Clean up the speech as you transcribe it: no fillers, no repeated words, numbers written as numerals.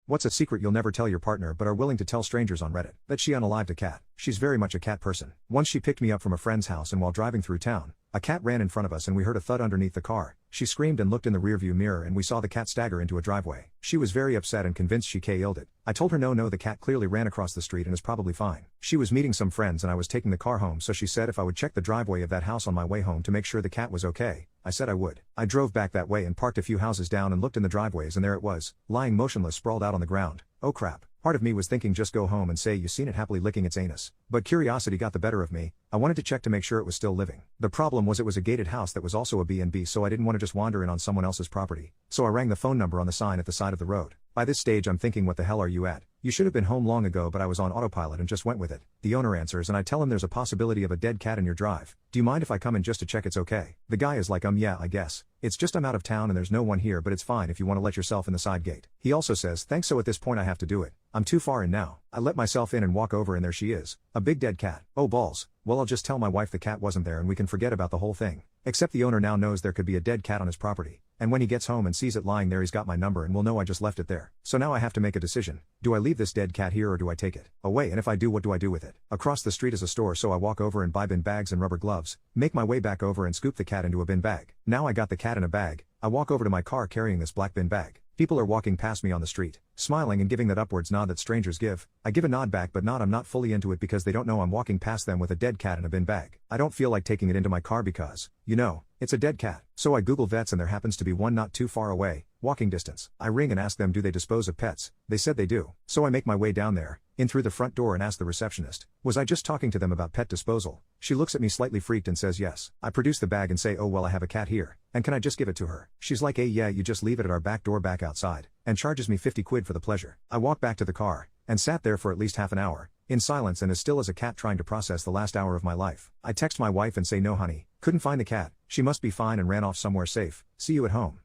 What's a secret you'll never tell your partner but are willing to tell strangers on Reddit? That she unalived a cat. She's very much a cat person. Once she picked me up from a friend's house and while driving through town, a cat ran in front of us and we heard a thud underneath the car. She screamed and looked in the rearview mirror and we saw the cat stagger into a driveway. She was very upset and convinced she KO'd it. I told her no, the cat clearly ran across the street and is probably fine. She was meeting some friends and I was taking the car home, so she said if I would check the driveway of that house on my way home to make sure the cat was okay. I said I would. I drove back that way and parked a few houses down and looked in the driveways and there it was, lying motionless, sprawled out on the ground. Oh crap. Part of me was thinking just go home and say you seen it happily licking its anus. But curiosity got the better of me. I wanted to check to make sure it was still living. The problem was it was a gated house that was also a B&B, so I didn't want to just wander in on someone else's property. So I rang the phone number on the sign at the side of the road. By this stage I'm thinking, what the hell are you at? You should have been home long ago, but I was on autopilot and just went with it. The owner answers and I tell him there's a possibility of a dead cat in your drive. Do you mind if I come in just to check it's okay? The guy is like yeah, I guess. It's just I'm out of town and there's no one here, but it's fine if you want to let yourself in the side gate. He also says thanks, so at this point I have to do it. I'm too far in now. I let myself in and walk over and there she is. A big dead cat. Oh balls. Well, I'll just tell my wife the cat wasn't there and we can forget about the whole thing. Except the owner now knows there could be a dead cat on his property. And when he gets home and sees it lying there, he's got my number and will know I just left it there. So now I have to make a decision. Do I leave this dead cat here or do I take it away? And if I do, what do I do with it? Across the street is a store, so I walk over and buy bin bags and rubber gloves, make my way back over and scoop the cat into a bin bag. Now I got the cat in a bag. I walk over to my car carrying this black bin bag. People are walking past me on the street, smiling and giving that upwards nod that strangers give. I give a nod back, but I'm not fully into it because they don't know I'm walking past them with a dead cat in a bin bag. I don't feel like taking it into my car because, it's a dead cat. So I Google vets and there happens to be one not too far away, walking distance. I ring and ask them, do they dispose of pets? They said they do. So I make my way down there, in through the front door, and ask the receptionist, was I just talking to them about pet disposal? She looks at me slightly freaked and says yes. I produce the bag and say, oh well, I have a cat here, and can I just give it to her? She's like, hey yeah, you just leave it at our back door back outside, and charges me 50 quid for the pleasure. I walk back to the car, and sat there for at least half an hour, in silence and as still as a cat, trying to process the last hour of my life. I text my wife and say, no honey, couldn't find the cat, she must be fine and ran off somewhere safe, see you at home.